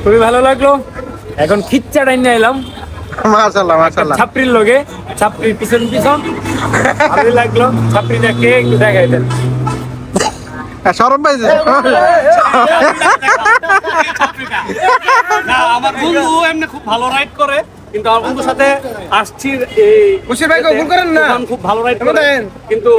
খুবই ভালো লাগলো। এখন খিচ্চা টাইনে এলাম মাশাআল্লাহ মাশাআল্লাহ। ছাপড়ির লগে, ছাপড়ির পিছন পিছন ভালোই লাগলো। ছাপড়িটা কে একটু দেখাই দেন। সরম ভাই না, আমার বন্ধু এমনি খুব ভালো রাইড করে, কিন্তু আমার বন্ধুর সাথে আসছি এই খুশির ভাই ভুল করেন না, খুব ভালো রাইড করে কিন্তু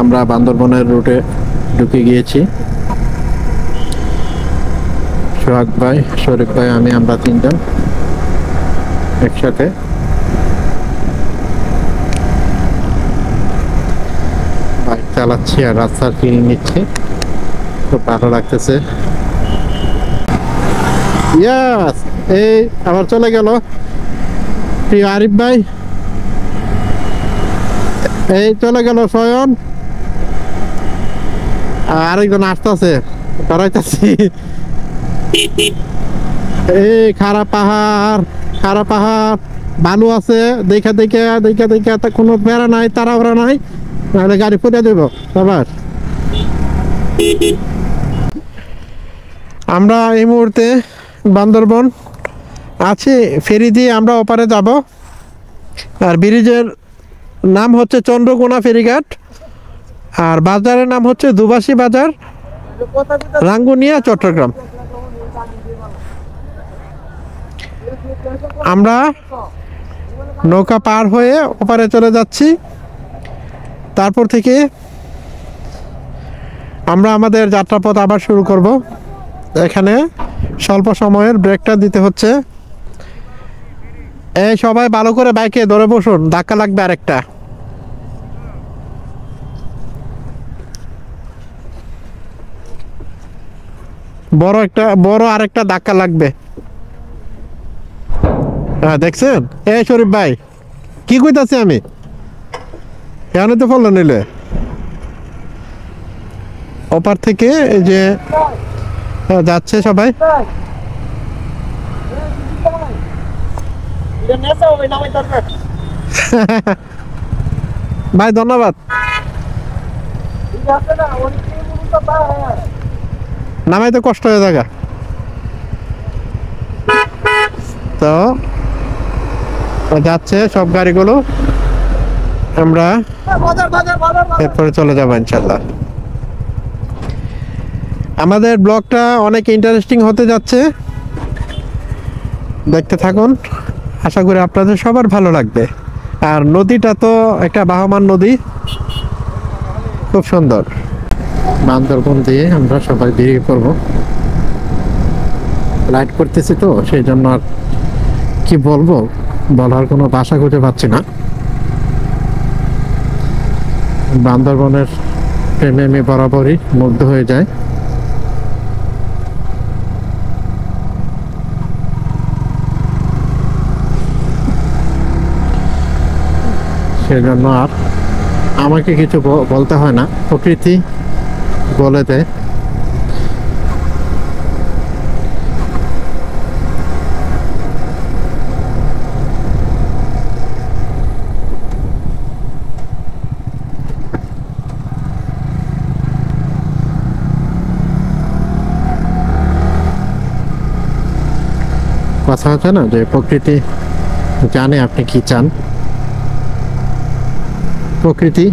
আমরা বান্দরবনের রুটে ঢুকে গিয়েছি। সোহাগ ভাই, শরীফ ভাই, আমরা তিনজন একসাথে। বাইক চালাচ্ছি আর রাস্তার ফিল নিচ্ছি, খুব ভালো লাগতেছে। ইয়াস, এই আবার চলে গেল প্রিয় আরিফ ভাই, এই চলে গেল সয়ন, আরেকজন আসতেছে, করাইতেছি। এই খারাপ পাহাড় বালু আছে, দেখা কোনো বেড়া নাই, তাড়াহুড়া নাই, নাহলে গাড়ি ফুটে দেব। আবার আমরা এই মুহূর্তে বান্দরবন আছি, ফেরি দিয়ে আমরা ওপারে যাব। আর ব্রিজের নাম হচ্ছে চন্দ্রকোনা ফেরিঘাট, আর বাজারের নাম হচ্ছে দুবাসী বাজার, রাঙ্গুনিয়া, চট্টগ্রাম। আমরা নৌকা পার হয়ে ওপারে চলে যাচ্ছি। তারপর থেকে আমরা আমাদের যাত্রাপথ আবার শুরু করব। এখানে স্বল্প সময়ের ব্রেকটা দিতে হচ্ছে। এই সবাই ভালো করে বাইকে ধরে বসুন, ধাক্কা লাগবে আরেকটা। বড় আরেকটা ধাক্কা লাগবে। হ্যাঁ, দেখছেন? এই শরীফ ভাই, কি কইতাছি আমি, এখানে তো ফলো নিলে ওপার থেকে এই যে যাচ্ছে সবাই। ভাই ধন্যবাদ। নামাইতে কষ্ট হয়ে থাকা তো যাচ্ছে সব গাড়িগুলো, আমরা এরপরে চলে যাবো ইনশাল্লাহ। আমাদের ব্লগটা অনেক ইন্টারেস্টিং হতে যাচ্ছে, দেখতে থাকুন। আশা করি আপনাদের সবার ভালো লাগবে। আর নদীটা তো একটা বাহমান নদী, খুব সুন্দর। বান্দরবন দিয়ে আমরা সবাই বেরিয়ে পড়বো। রাইড করতেছি তো, সেই জন্য আর কি বলবো, বলার কোনো ভাষা খুঁজে পাচ্ছি না। বান্দরবনের প্রেমে আমি বরাবরই মুগ্ধ হয়ে যায়। সেজন্য আর আমাকে কিছু বলতে হয় না, প্রকৃতি বলে দেয়। কথা হচ্ছে না যে প্রকৃতি জানে আপনি কি চান। প্রকৃতি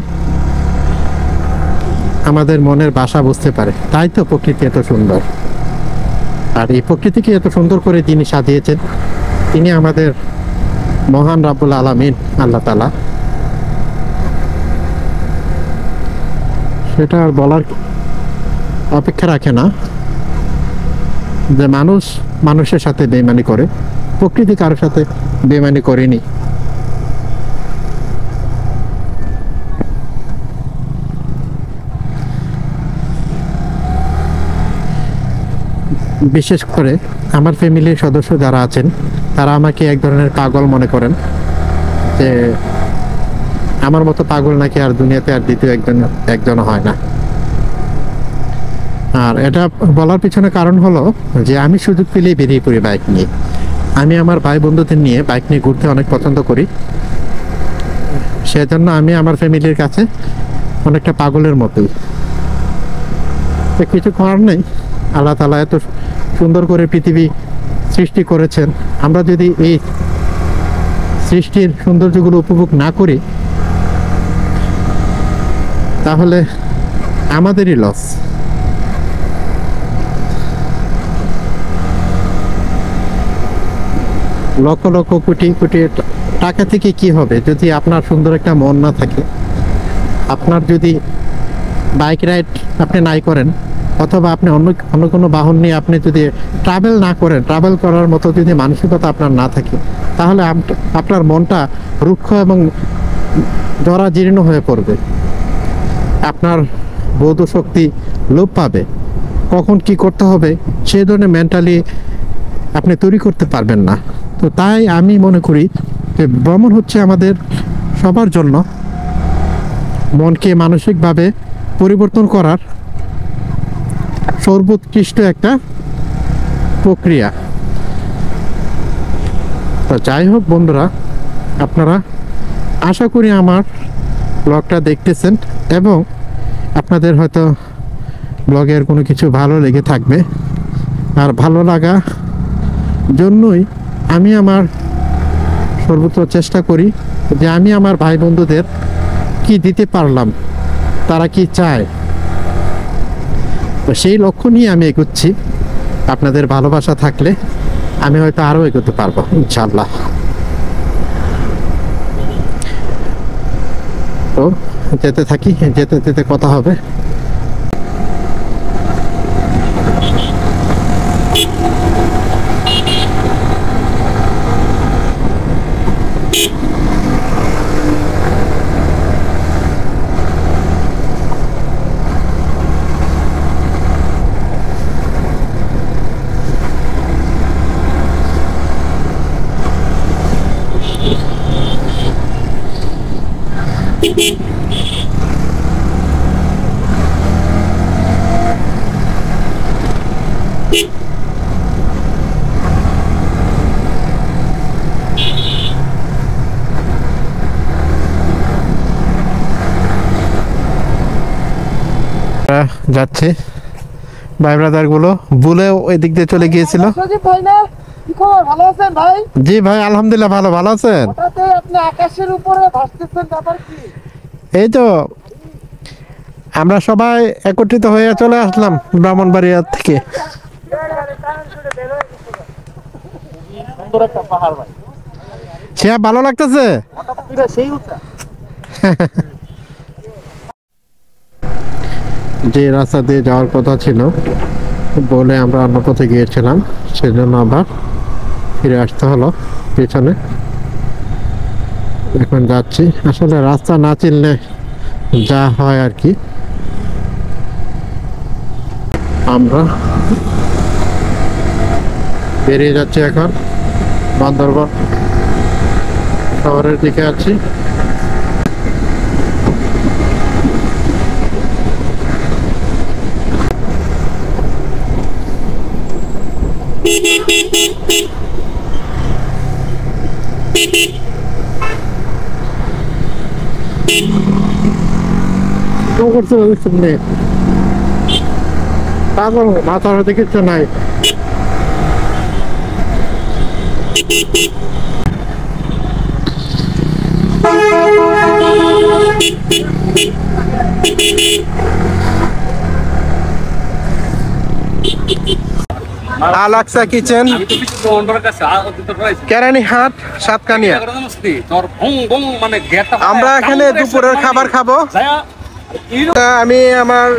আমাদের মনের ভাষা বুঝতে পারে, তাই তো প্রকৃতি এত সুন্দর। আর এই প্রকৃতিকে এত সুন্দর করে যিনি সাজিয়েছেন, তিনি আমাদের মহান রাব্বুল আলামিন, আল্লাহ তাআলা। সেটা আর বলার অপেক্ষা রাখে না যে মানুষ মানুষের সাথে বেইমানি করে, প্রকৃতি কারোর সাথে বেইমানি করেনি। বিশেষ করে আমার ফ্যামিলির সদস্য যারা আছেন, তারা আমাকে এক ধরনের পাগল মনে করেন, যে আমার মতো পাগল নাকি আর দুনিয়াতে আর দ্বিতীয় একজন হয় না। আর এটা বলার পিছনে কারণ হলো যে আমি সুযোগ পেলেই বেরিয়ে পড়ি বাইক নিয়ে। আমি আমার ভাই বন্ধুদের নিয়ে বাইক নিয়ে ঘুরতে অনেক পছন্দ করি। সেজন্য আমি আমার ফ্যামিলির কাছে অনেকটা পাগলের মতোই। তো কিছু করার নেই, আল্লাহ তাআলা এত সুন্দর করে পৃথিবী সৃষ্টি করেছেন, আমরা যদি এই সৃষ্টির সৌন্দর্যগুলো উপভোগ না করি তাহলে আমাদেরই লস। লক্ষ লক্ষ কোটি কোটি টাকা থেকে কি হবে যদি আপনার সুন্দর একটা মন না থাকে? আপনার যদি বাইক রাইড আপনি নাই করেন, অথবা আপনি অন্য অন্য কোনো বাহন নিয়ে আপনি যদি ট্রাভেল না করেন, ট্রাভেল করার মতো যদি মানসিকতা আপনার না থাকে, তাহলে আপনার মনটা রুক্ষ এবং জরাজীর্ণ হয়ে পড়বে। আপনার বোধ শক্তি লোপ পাবে। কখন কি করতে হবে সেই ধরনের মেন্টালি আপনি তৈরি করতে পারবেন না। তো তাই আমি মনে করি যে ভ্রমণ হচ্ছে আমাদের সবার জন্য মনকে মানসিকভাবে পরিবর্তন করার সর্বোৎকৃষ্ট একটা প্রক্রিয়া। তো যাই হোক বন্ধুরা, আপনারা আশা করি আমার ব্লগটা দেখতেছেন এবং আপনাদের হয়তো ব্লগের কোনো কিছু ভালো লেগে থাকবে। আর ভালো লাগা জন্যই আমি আমার সর্বোচ্চ চেষ্টা করি যে আমি আমার ভাই বন্ধুদের কি দিতে পারলাম, তারা কি চায়, তো সেই লক্ষ্য নিয়ে আমি এগোচ্ছি। আপনাদের ভালোবাসা থাকলে আমি হয়তো আরও এগোতে পারবো ইনশাআল্লাহ। তো যেতে থাকি, যেতে যেতে কথা হবে। যাচ্ছে ভাই ব্রাদার গুলো ভুলেও ওই দিক দিয়ে চলে গিয়েছিল। সজীব ভাই না, কি খবর? ভালো আছেন ভাই? জি ভাই, আলহামদুলিল্লাহ ভালো। ভালো আছেন? হঠাৎ আপনি আকাশের উপরে ভাসতেছেন, ব্যাপার কি? এই তো আমরা সবাই একত্রিত হয়ে চলে আসলাম ব্রাহ্মণবাড়িয়া থেকে। সুন্দর একটা পাহাড় ভাই, সে ভালো লাগতেছে। হঠাৎ করে সেই উঠা। যে রাস্তা দিয়ে যাওয়ার কথা ছিল বলে আমরা অন্য পথে গিয়েছিলাম, সেজন্য আবার ফিরে আসতে হলো পেছনে। এখন যাচ্ছি, আসলে রাস্তা না চিনলে যা হয় আর কি। আমরা বেরিয়ে যাচ্ছি এখন বান্দরবান শহরের দিকে আছি। পাগল মাথার হাতে কিছু নাই। আলাক্সা কিচেন, কেরানীহাট, সাতকানিয়া। আমরা এখানে দুপুরের খাবার খাবো। আমি আমার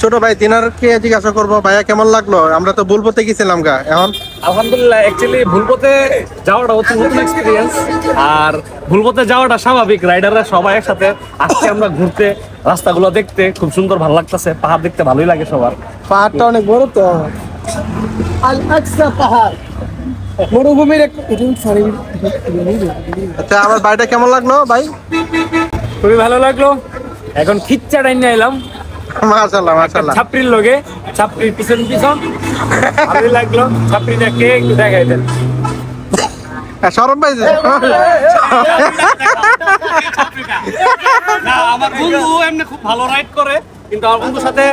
ছোট ভাই দিনারকে জিজ্ঞাসা করবো, ভাইয়া কেমন লাগলো? আমরা তো ভুলপথে গেছিলাম গা। এখন আলহামদুলিল্লাহ, অ্যাকচুয়ালি ভুলপথে যাওয়াটা হচ্ছে নতুন এক্সপিরিয়েন্স, আর ভুলপথে যাওয়াটা স্বাভাবিক। রাইডাররা সবাই একসাথে আসছে আমরা ঘুরতে, রাস্তাগুলো দেখতে খুব সুন্দর, ভালো লাগতেছে। পাহাড় দেখতে ভালোই লাগে সবার। পাহাড়টা অনেক বড় তো, আল আকসা পাহাড়, মরুভূমির আচ্ছা, আমার বাড়িটা কেমন লাগলো ভাই? খুবই ভালো লাগলো। এখন খিচ্চা টাইম এলাম, মাশাআল্লাহ মাশাআল্লাহ। ছাপড়ির লগে ছাপড়ির পিছন পিছন ভালো লাগলো। ছাপড়িটা কে একটু দেখাই দেন। শরম পাইছে। না আমার বন্ধু এমনি খুব ভালো রাইড করে, কিন্তু আমার বন্ধুর সাথে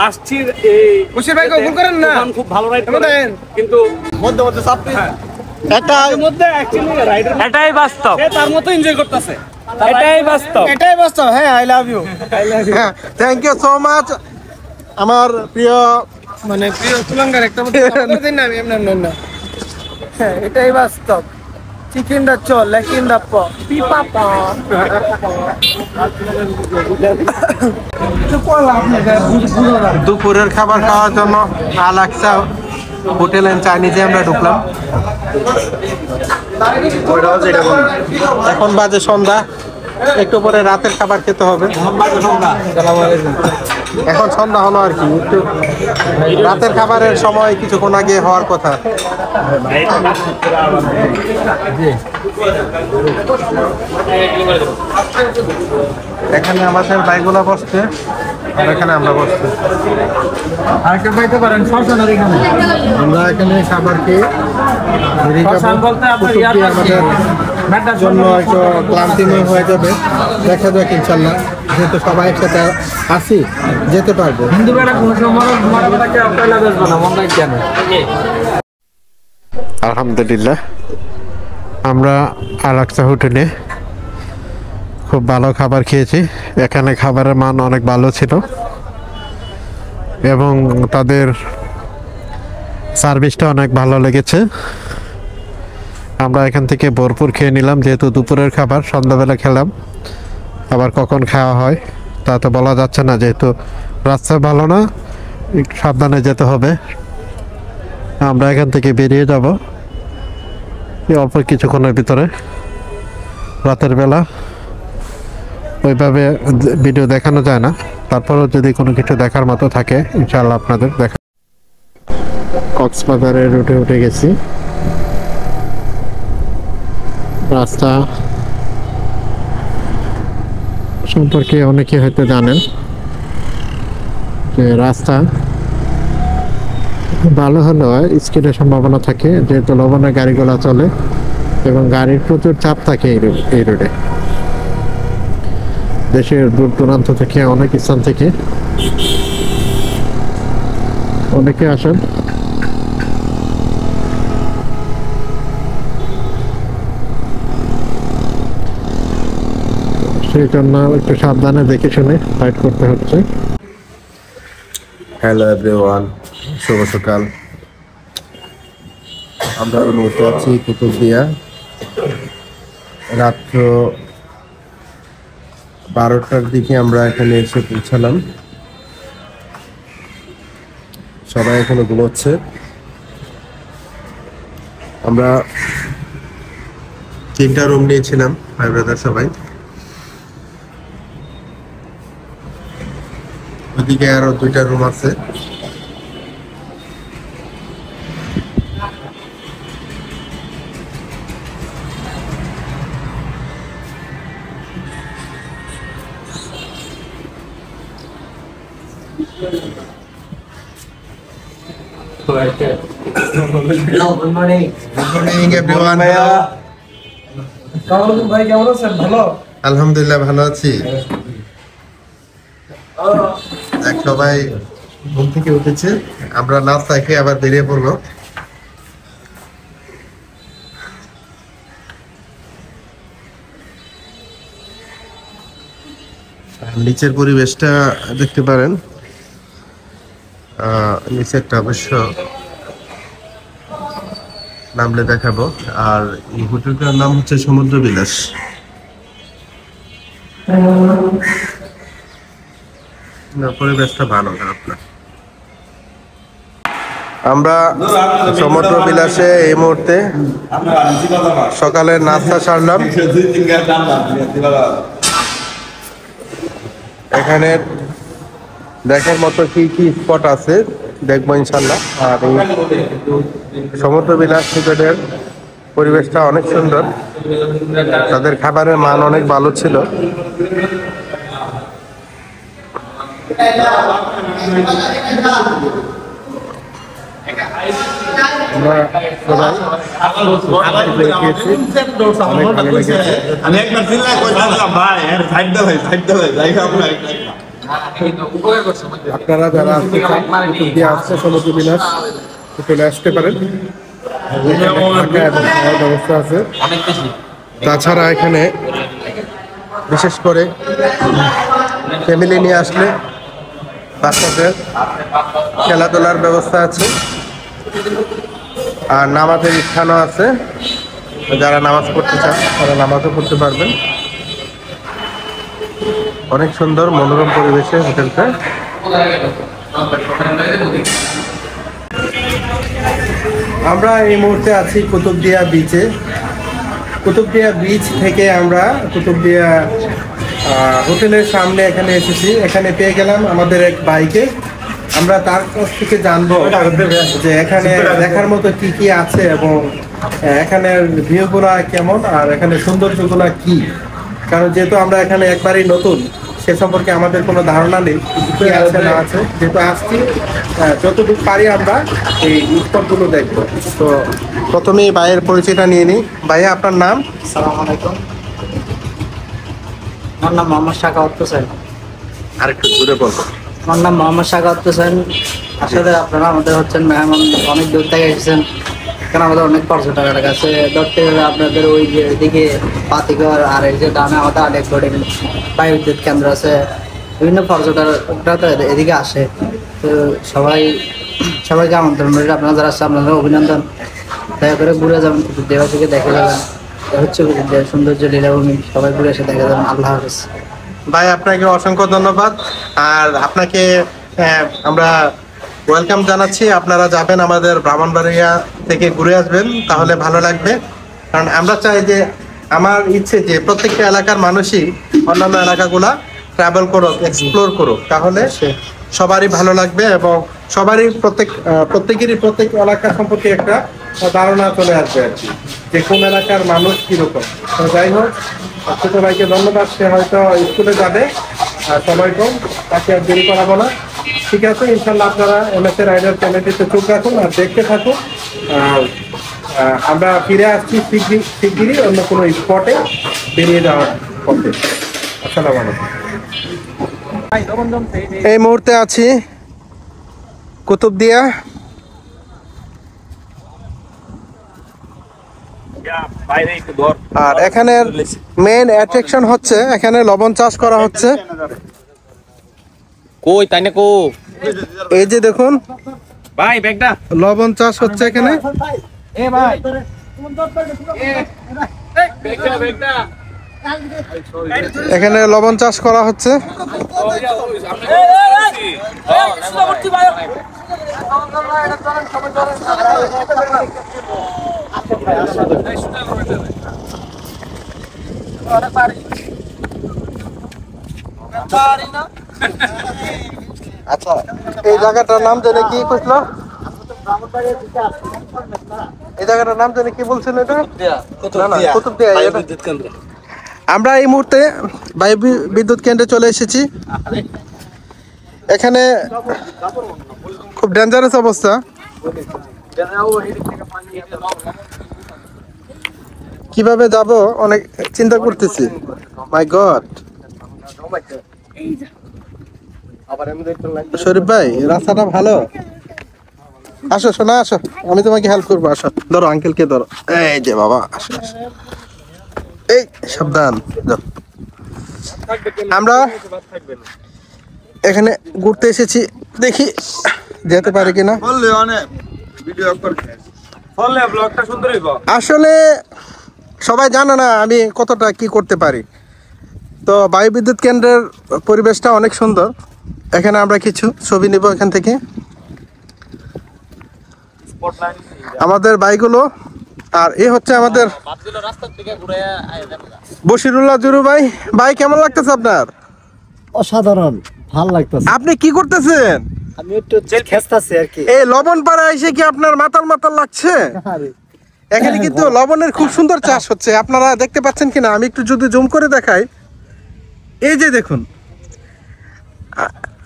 আসছি এই বশির ভাই ভুল করেন না, খুব ভালো রাইড করে, কিন্তু মধ্যে মধ্যে চাপড়ি এটা এর মধ্যে অ্যাকচুয়ালি রাইডার এটাই বাস্তব, সে তার মতো এনজয় করতেছে। এটাই বাস্তব। এটাই বাস্তব। হ্যাঁ, I love you. Thank you so much আমার প্রিয় মানে প্রিয় তুলঙ্গার একটা মতো দিন না, আমি এমন এমন না। হ্যাঁ, এটাই বাস্তব। চিকেনটা চল, লেকিনটা প পিপা পা। দুপুরের খাবার খাওয়ার জন্য আলাক্সা হোটেল এন্ড চাইনিজে আমরা ঢুকলাম। এখন বাজে সন্ধ্যা, একটু পরে রাতের খাবার খেতে হবে। এখন সন্ধ্যা হলো আর কি, একটু রাতের খাবারের সময় কিছুক্ষণ আগে হওয়ার কথা। এখানে আমাদের বাইকগুলো বসছে আর এখানে আমরা বসছি। আরেকটা পাইতে পারেন শশানের এখানে। আমরা এখানে খাবার খেয়ে বেরিয়ে যাবো। কুতুবদিয়া আমাদের জন্য একটু ক্লান্তিময় হয়ে যাবে, দেখা যাক ইনশাল্লাহ। যেহেতু সবাই একসাথে আসি, যেতে পারবো। হিন্দু বেলা কোনো সময় মারামারিকে পয়লা বেচবো না, মন রাখবেন। আলহামদুলিল্লাহ আমরা আলাক্সা হোটেলে খুব ভালো খাবার খেয়েছি। এখানে খাবারের মান অনেক ভালো ছিল এবং তাদের সার্ভিসটা অনেক ভালো লেগেছে। আমরা এখান থেকে ভরপুর খেয়ে নিলাম, যেহেতু দুপুরের খাবার সন্ধ্যাবেলা খেলাম। আবার কখন খাওয়া হয় তা তো বলা যাচ্ছে না, যেহেতু রাস্তা ভালো না, একটু সাবধানে যেতে হবে। আমরা এখান থেকে বেরিয়ে যাব এই অল্প কিছুক্ষণের ভিতরে। রাতের বেলা ওইভাবে ভিডিও দেখানো যায় না, তারপরেও যদি কোনো কিছু দেখার মতো থাকে ইনশাআল্লাহ আপনাদের দেখা। কক্সবাজারের রুটে উঠে গেছি। রাস্তা সম্পর্কে অনেকে হয়তো জানেন যে রাস্তা ভালো হলেও স্কিডের সম্ভাবনা থাকে, যেহেতু লবণের গাড়িগুলো চলে এবং গাড়ির প্রচুর চাপ থাকে এই রোডে। দেশের দূর দূরান্ত থেকে, অনেক স্থান থেকে অনেকে আসেন। সেই জন্য একটু সাবধানে দেখে শুনে রাইড করতে হচ্ছে। হ্যালো এভরিওয়ান, শুভ সকাল। আমরা এই মুহূর্তে আছি কুতুবদিয়া। রাত্র 12টার দিকে আমরা এখানে এসে পৌঁছালাম। সবাই এখনো ঘুমোচ্ছে। আমরা 3টা রুম নিয়েছিলাম ভাই ব্রাদার সবাই। ওদিকে আরো 2টা রুম আছে। Good morning. Morning everyone. ভাই কেমন আছেন? ভালো? আলহামদুলিল্লাহ ভালো আছি। এক সবাই ঘুম থেকে উঠেছে, আমরা নাস্তা খেয়ে আবার বেরিয়ে পড়বো। নিচের পরিবেশটা দেখতে পারেন। নিচেরটা অবশ্য নামলে দেখাবো। আর এই হোটেলটার নাম হচ্ছে সমুদ্র বিলাস। পরিবেশটা ভালো, খারাপ না। আমরা সমুদ্র বিলাসে এই মুহূর্তে সকালের নাস্তা সারলাম। এখানে দেখার মতো কি কি স্পট আছে দেখবো ইনশাল্লাহ। আর এই সমুদ্র বিলাস হোটেলের পরিবেশটা অনেক সুন্দর, তাদের খাবারের মান অনেক ভালো ছিল। আমরা সবাই খেয়েছি, অনেক ভালো লেগেছে। আমি একবার চিল্লায় কইতাম ভাই এর সাইড দাও যাই আমরা আপনারা যারা আসতে চান কুতুব দিয়ে আসছে সমুদ্র বিলাস চলে আসতে পারেন। এখানে থাকা এবং খাওয়ার ব্যবস্থা আছে। তাছাড়া এখানে বিশেষ করে ফ্যামিলি নিয়ে আসলে বাচ্চাদের খেলাধুলার ব্যবস্থা আছে আর নামাজের স্থানও আছে। যারা নামাজ পড়তে চান তারা নামাজও পড়তে পারবেন। অনেক সুন্দর মনোরম পরিবেশে হোটেলটা। আমরা এই মুহূর্তে আছি কুতুবদিয়া বিচে। কুতুবদিয়া বিচ থেকে আমরা কুতুবদিয়া হোটেলের সামনে এখানে এসেছি। এখানে পেয়ে গেলাম আমাদের এক ভাইকে। আমরা তার কাছ থেকে জানবো যে এখানে দেখার মতো কি কি আছে এবং এখানের ভিউগুলা কেমন আর এখানে সৌন্দর্যগুলা কি। কারণ যেহেতু আমরা এখানে একবারই নতুন, সে সম্পর্কে আমাদের কোনো ধারণা নেই কি আছে না আছে। যেহেতু আসছি যতটুকু পারি আমরা এই স্পটগুলো দেখবো। তো প্রথমেই ভাইয়ের পরিচয়টা নিয়ে নিই। ভাইয়া আপনার নাম? আসসালামু আলাইকুম। আমার নাম মোহাম্মদ শাকাওয়াত হোসেন। আরেকটু জোরে বলবো। আমার নাম মোহাম্মদ শাকাওয়াত হোসেন। আসলে আপনারা আমাদের হচ্ছেন মেহমান, অনেক দূর থেকে এসেছেন। এখানে আমাদের অনেক পর্যটক এলাকা আছে। ধরতে গেলে আপনাদের ওই যে এদিকে পাতিঘর আর এই যে ডানে আমাদের আলেক বোর্ডিং বায়ুবিদ্যুৎ কেন্দ্র আছে। বিভিন্ন পর্যটকরা তো এদিকে আসে। তো সবাইকে আমন্ত্রণ করি। আপনারা যারা আসছে আপনাদের অভিনন্দন। দয়া করে ঘুরে যাবেন, কুতুবদিয়া থেকে দেখে যাবেন। হচ্ছে কুতুবদিয়ার সৌন্দর্য লীলাভূমি, সবাই ঘুরে এসে দেখে যাবেন। আল্লাহ হাফেজ। ভাই আপনাকে অসংখ্য ধন্যবাদ। আর আপনাকে আমরা ওয়েলকাম জানাচ্ছি। আপনারা যাবেন আমাদের ব্রাহ্মণবাড়িয়া থেকে ঘুরে আসবেন, তাহলে ভালো লাগবে। কারণ আমরা চাই যে, আমার ইচ্ছে যে প্রত্যেকটা এলাকার মানুষই অন্যান্য এলাকাগুলা ট্রাভেল করুক, এক্সপ্লোর করুক, তাহলে সবারই ভালো লাগবে এবং সবারই প্রত্যেকেরই প্রত্যেক এলাকা সম্পর্কে একটা ধারণা চলে আসবে আর কি, যে কোন এলাকার মানুষ কিরকম। তো যাই হোক, ছোট ভাইকে ধন্যবাদ। সে হয়তো স্কুলে যাবে, সময় কম, তাকে আর দেরি করাবো না। ঠিক আছে, ইনশাল্লাহ আপনারা MSA রাইডার চ্যানেলটিতে চোখ রাখুন আর দেখতে থাকুন। আমরা ফিরে আসছি শিগগিরই অন্য কোনো স্পটে বেরিয়ে যাওয়ার পথে। আসসালামু আলাইকুম। এই মুহূর্তে আছি কুতুবদিয়া। আর এখানের মেইন অ্যাট্রাকশন হচ্ছে এখানে লবণ চাষ করা হচ্ছে। কই তাই না কো এই যে দেখুন ভাই ব্যাগটা লবণ চাষ হচ্ছে এখানে। এ ভাই ব্যাগটা এখানে লবণ চাষ করা হচ্ছে। আচ্ছা, এই জায়গাটার নাম জানি কি কইছিল? এই জায়গাটার নাম জানি কি বলছেন? এটা কুতুবদিয়া। আমরা এই মুহূর্তে বায়ু বিদ্যুৎ কেন্দ্রে চলে এসেছি। এখানে খুব ডেঞ্জারাস অবস্থা। কিভাবে যাব অনেক চিন্তা করতেছি। মাই গড। শরীফ ভাই, রাস্তাটা ভালো। আসো শোনা, আসো, আমি তোমাকে হেল্প করবো। আসো, ধরো আঙ্কেলকে ধরো। এই যে বাবা, আসো আসো। এই সাবধান। আমরা এখানে ঘুরতে এসেছি, দেখি যেতে পারি কিনা। আসলে সবাই জানে না আমি কতটা কি করতে পারি। তো বায়ু বিদ্যুৎ কেন্দ্রের পরিবেশটা অনেক সুন্দর। এখানে আমরা কিছু ছবি নিব এখান থেকে। আমাদের বাইকগুলো। আর এই হচ্ছে আমাদের বশিরুল্লাহ জুরু ভাই। ভাই কেমন লাগতেছে আপনার? অসাধারণ, ভাল লাগতেছে। আপনি কি করতেছেন? আমি একটু খেস্তাছি আর কি। এই লবণ পাড়া এসে কি আপনার মাতাল মাতাল লাগছে? এখানে কিন্তু লবণের খুব সুন্দর চাষ হচ্ছে। আপনারা দেখতে পাচ্ছেন কিনা আমি একটু যদি জুম করে দেখাই। এই যে দেখুন,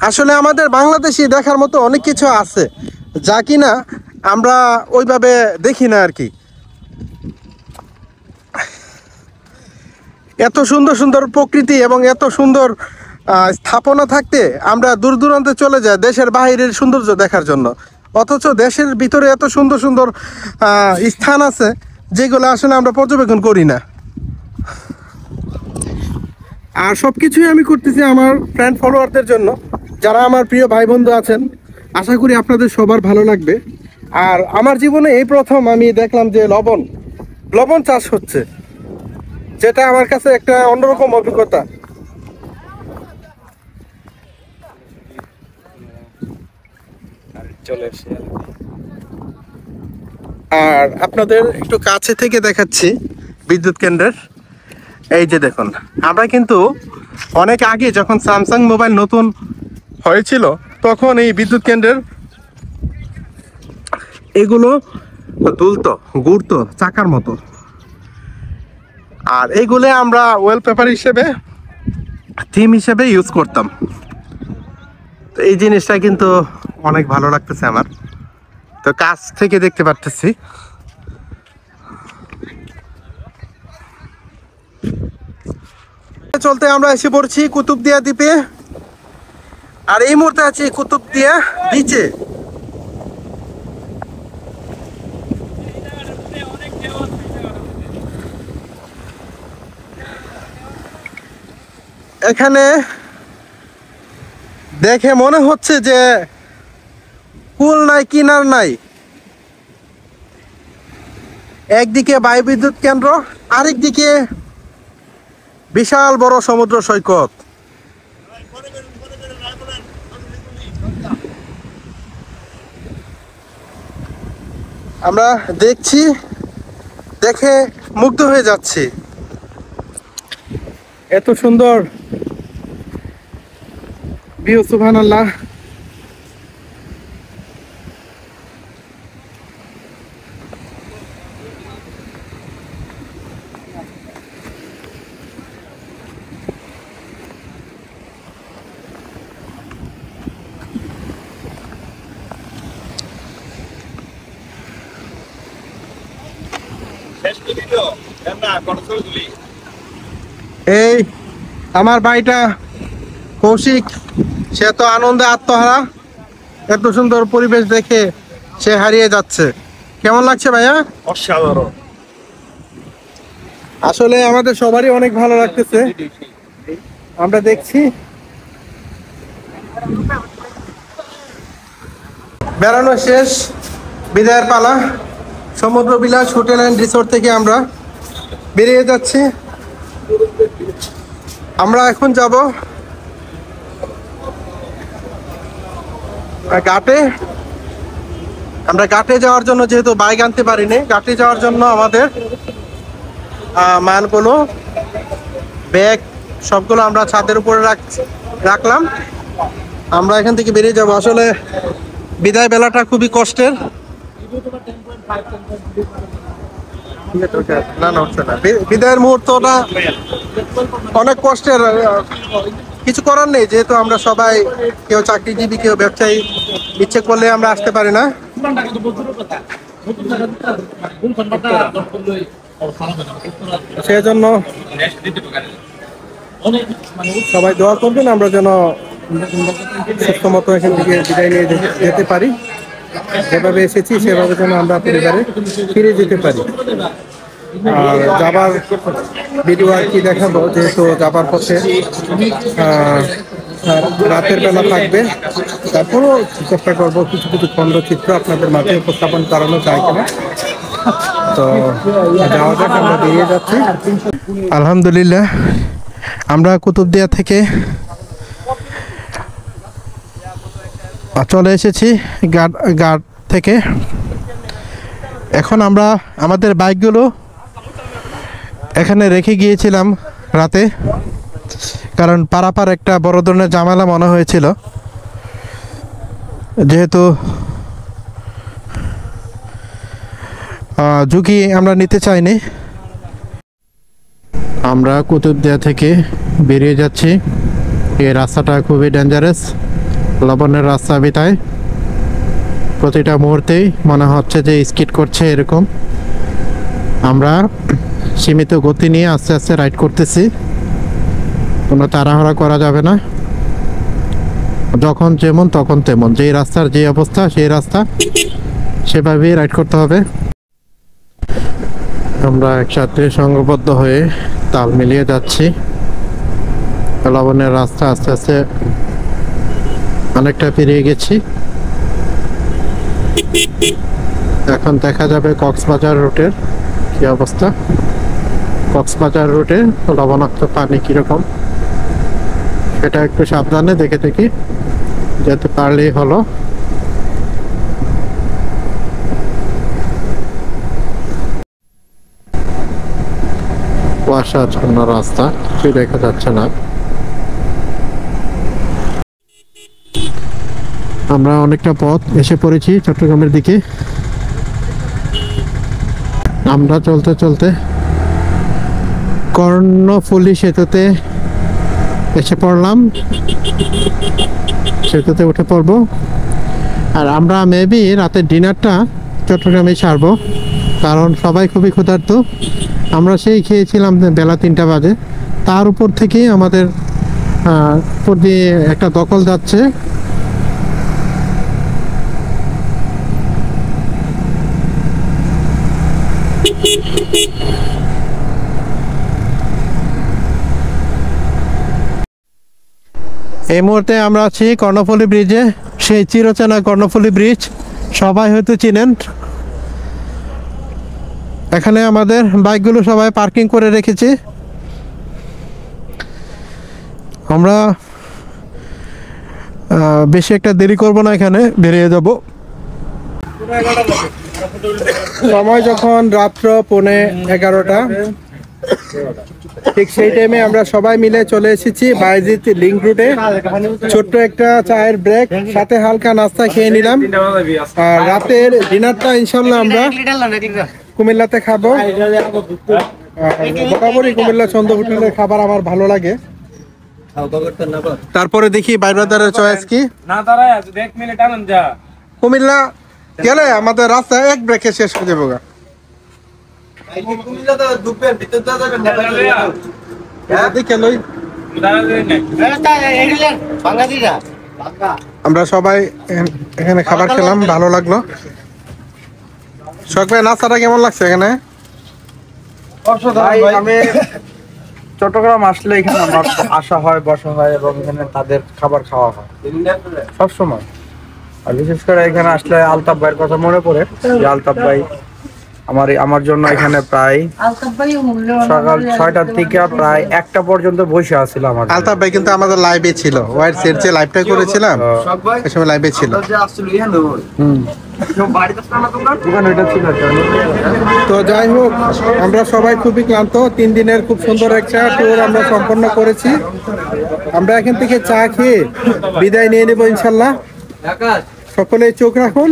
আসলে আমাদের বাংলাদেশে দেখার মতো অনেক কিছু আছে যা কিনা আমরা ওইভাবে দেখি না আর কি। এত সুন্দর সুন্দর প্রকৃতি এবং এত সুন্দর স্থাপনা থাকতে আমরা দূর দূরান্তে চলে যাই দেশের বাইরের সৌন্দর্য দেখার জন্য, অথচ দেশের ভিতরে এত সুন্দর সুন্দর স্থান আছে যেগুলো আসলে আমরা পর্যবেক্ষণ করি না। আর সব কিছুই আমি করতেছি আমার ফ্রেন্ড ফলোয়ারদের জন্য, যারা আমার প্রিয় ভাই বন্ধু আছেন। আশা করি আপনাদের সবার ভালো লাগবে। আর আমার জীবনে এই প্রথম আমি দেখলাম যে লবণ চাষ হচ্ছে, যেটা আমার কাছে একটা অন্যরকম অভিজ্ঞতা। আর আপনাদের একটু কাছে থেকে দেখাচ্ছি বিদ্যুৎ কেন্দ্রের। এই যে দেখুন, আমরা কিন্তু অনেক আগে যখন স্যামসাং মোবাইল নতুন হয়েছিল তখন এই বিদ্যুৎ কেন্দ্রের এগুলো দুলতো ঘুরতো চাকার মতো, আর এইগুলো আমরা ওয়ালপেপার হিসেবে থিম হিসেবে ইউজ করতাম। তো এই জিনিসটা কিন্তু অনেক ভালো লাগতেছে আমার, তো কাছ থেকে দেখতে পারতেছি। চলতে আমরা এসে পড়ছি কুতুবদিয়া দ্বীপে, আর এই মুহূর্তে আছি কুতুবদিয়া বিচে। এখানে দেখে মনে হচ্ছে যে কুল নাই কিনার নাই, একদিকে বায়ুবিদ্যুৎ কেন্দ্র, আরেকদিকে বিশাল বড় সমুদ্র সৈকত। আমরা দেখছি, দেখে মুগ্ধ হয়ে যাচ্ছি। এত সুন্দর ভিউ, সুবহানাল্লাহ। এই আমার ভাইটা কৌশিক, সে তো আনন্দে আত্মহারা, এত সুন্দর পরিবেশ দেখে সে হারিয়ে যাচ্ছে। কেমন লাগছে ভাইয়া? অসাধারণ। আসলে আমাদের সবারই অনেক ভালো লাগতেছে। আমরা দেখছি বেড়ানো শেষ, বিদায়ের পালা। সমুদ্র বিলাস হোটেল অ্যান্ড রিসোর্ট থেকে আমরা বেরিয়ে যাচ্ছি। আমরা এখন যাব ঘাটে। আমরা ঘাটে যাওয়ার জন্য, যেহেতু বাইক আনতে পারিনি, ঘাটে যাওয়ার জন্য আমাদের মালগুলো, ব্যাগ সবগুলো আমরা ছাদের উপরে রাখলাম। আমরা এখান থেকে বেরিয়ে যাব। আসলে বিদায় বেলাটা খুবই কষ্টের। না না, হচ্ছে না। বিদায়ের মুহূর্তটা অনেক কষ্টের, কিছু করার নেই, যেহেতু আমরা সবাই কেউ চাকরিজীবী, কেউ ব্যবসায়ী, ইচ্ছে করলে আমরা আসতে পারি না। সেজন্য সবাই দোয়া করবেন আমরা যেন সুস্থ মতো এখান থেকে বিদায় নিয়ে যেতে পারি। যেভাবে এসেছি সেভাবে যেন আমরা পরিবারে ফিরে যেতে পারি। আর যাবার ভিডিও আর কি দেখাবো, যেহেতু যাবার পথে রাতের বেলা থাকবে, তারপরও চেষ্টা করবো কিছু কিছু খণ্ডচিত্র আপনাদের মাঝে উপস্থাপন করানো যায় কিনা। তো যাওয়া যাক, আমরা বেরিয়ে যাচ্ছি। আলহামদুলিল্লাহ, আমরা কুতুবদিয়া থেকে চলে এসেছি ঘাট থেকে। এখন আমরা আমাদের বাইকগুলো এখানে রেখে গিয়েছিলাম রাতে, কারণ পারাপার একটা বড় ধরনের ঝামেলা মনে হয়েছিল, যেহেতু ঝুঁকি আমরা নিতে চাইনি। আমরা কুতুবদিয়া থেকে বেরিয়ে যাচ্ছি। এই রাস্তাটা খুবই ডেঞ্জারাস, লবণের রাস্তা বিতায় প্রতিটা মুহূর্তেই মনে হচ্ছে যে স্কিড করছে এরকম। আমরা সীমিত গতি নিয়ে আস্তে আস্তে রাইড করতেছি, কোনো তাড়াহুড়া করা যাবে না। যখন যেমন তখন তেমন, যেই রাস্তার যে অবস্থা সেই রাস্তা সেভাবেই রাইড করতে হবে। আমরা একসাথে সংঘবদ্ধ হয়ে তাল মিলিয়ে যাচ্ছি। লবণের রাস্তা আস্তে আস্তে অনেকটা পেরিয়ে গেছি। এখন দেখা যাবে কক্সবাজার রুটের কি অবস্থা। কক্সবাজার রুটে লবণাক্ত পানি কিরকম সেটা একটু সাবধানে দেখে দেখি যেতে পারলেই হলো। কুয়াশাচ্ছন্ন রাস্তা, কিছুই দেখা যাচ্ছে না। আমরা অনেকটা পথ এসে পড়েছি চট্টগ্রামের দিকে। আমরা চলতে চলতে কর্ণফুলী সেতুতে এসে পড়লাম, সেতুতে উঠে পড়ব। আর আমরা মেবি রাতের ডিনারটা চট্টগ্রামে ছাড়বো, কারণ সবাই খুবই ক্ষুধার্ত। আমরা সেই খেয়েছিলাম বেলা 3টা বাজে। তার উপর থেকে আমাদের উপর দিয়ে একটা দখল যাচ্ছে। এই মুহূর্তে আমরা আছি কর্ণফুলী ব্রিজে, সেই চিরচেনা কর্ণফুলী ব্রিজ, সবাই হয়তো চিনেন। এখানে আমাদের বাইকগুলো সবাই পার্কিং করে রেখেছি। আমরা বেশি একটা দেরি করব না, এখানে বেরিয়ে যাব। সময় যখন রাত্র 11:15, ঠিক সেই টাইমে আমরা সবাই মিলে চলে এসেছি বায়েজিদ লিংক রুটে। ছোট্ট একটা চায়ের ব্রেক, সাথে হালকা নাস্তা খেয়ে নিলাম। আর রাতের ডিনারটা ইনশাল্লাহ আমরা কুমিল্লাতে খাবো। বরাবরই কুমিল্লা চন্দ্র হোটেলের খাবার আমার ভালো লাগে। তারপরে দেখি ভাই ব্রাদারের চয়েস কি। না দাঁড়ায় আছে, দেখ মিনিট আনন্দ যা। কুমিল্লা গেলে আমাদের রাস্তা এক ব্রেকে শেষ হয়ে যাবো গা। দেখে লই। আমরা সবাই এখানে খাবার খেলাম, ভালো লাগলো। শখ ভাই, নাস্তাটা কেমন লাগছে এখানে? আমি চট্টগ্রাম আসলে এখানে আমার আসা হয়, বসা হয় এবং এখানে তাদের খাবার খাওয়া হয় সবসময়। আর বিশেষ করে এখানে আসলে আলতাফ ভাইয়ের কথা মনে পড়ে, যে আলতাফ ভাই আমার জন্য এখানে প্রায় সকাল 6টার থেকে প্রায় 1টা পর্যন্ত বসে আছিল। আমার আলতাফ ভাই কিন্তু আমাদের লাইভে ছিল, ওয়াইড সেট যে লাইভটা করেছিলাম ওই সময় লাইভে ছিল। তো যাই হোক, আমরা সবাই খুবই ক্লান্ত। 3 দিনের খুব সুন্দর একটা ট্যুর আমরা সম্পন্ন করেছি। আমরা এখান থেকে চা খেয়ে বিদায় নিয়ে নেব ইনশাল্লাহ। সকলে চোখ রাখুন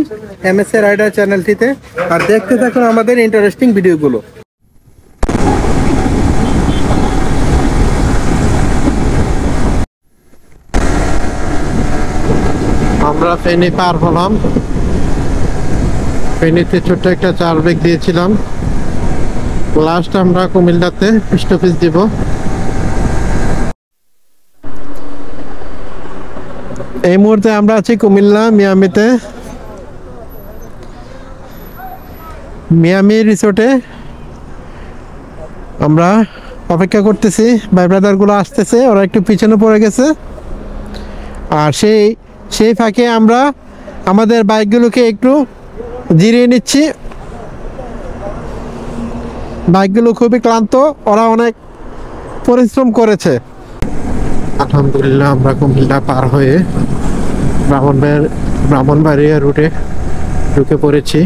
MSA রাইডার চ্যানেলটিতে, আর দেখতে থাকুন আমাদের ইন্টারেস্টিং ভিডিওগুলো। আমরা ফেনী পার হলাম। ফেনীতে ছোট্ট একটা চার ব্রেক দিয়েছিলাম। লাস্ট আমরা কুমিল্লাতে পোস্ট অফিস দিব। এই মুহূর্তে আমরা আছি কুমিল্লা মিয়ামিতে, মিয়ামি রিসোর্টে। আমরা অপেক্ষা করতেছি, ভাই ব্রাদার গুলো আসতেছে, ওরা একটু পিছনে পড়ে গেছে। আর সেই ফাঁকে আমরা আমাদের বাইকগুলোকে একটু জিরিয়ে নিচ্ছি। বাইকগুলো খুবই ক্লান্ত, ওরা অনেক পরিশ্রম করেছে। আলহামদুলিল্লাহ আমরা কুমিল্লা পার হয়ে ব্রাহ্মণবাড়িয়া রুটে ঢুকে পড়েছি।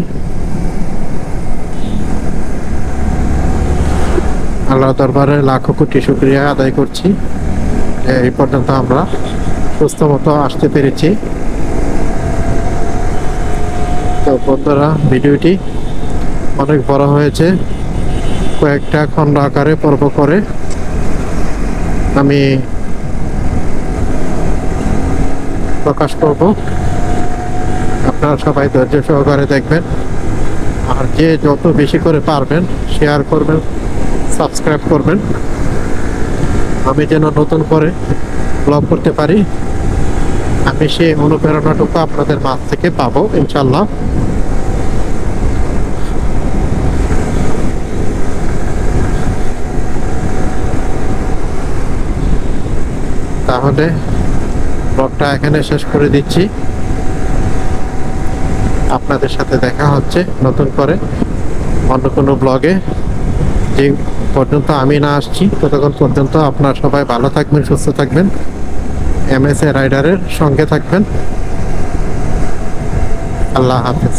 আল্লাহ দরবারে লাখো কোটি শুকরিয়া আদায় করছি, এই পর্যন্ত আমরা সুস্থ মতো আসতে পেরেছি। তো বন্ধুরা, ভিডিওটি অনেক বড় হয়েছে, কয়েকটা খণ্ড আকারে পর্ব করে আমি প্রকাশ করব। আপনারা সবাই ধৈর্য সহকারে দেখবেন, আর যে যত বেশি করে পারবেন শেয়ার করবেন, সাবস্ক্রাইব করবেন, আমি যেন নতুন করে ব্লগ করতে পারি। আমি সেই অনুপ্রেরণাটুকু আপনাদের মাঝ থেকে পাবো ইনশাল্লাহ। তাহলে ব্লগটা এখানে শেষ করে দিচ্ছি। আপনাদের সাথে দেখা হচ্ছে নতুন করে অন্য কোনো ব্লগে। যে পর্যন্ত আমি না আসছি ততক্ষণ পর্যন্ত আপনারা সবাই ভালো থাকবেন, সুস্থ থাকবেন, MSA রাইডারের সঙ্গে থাকবেন। আল্লাহ হাফেজ।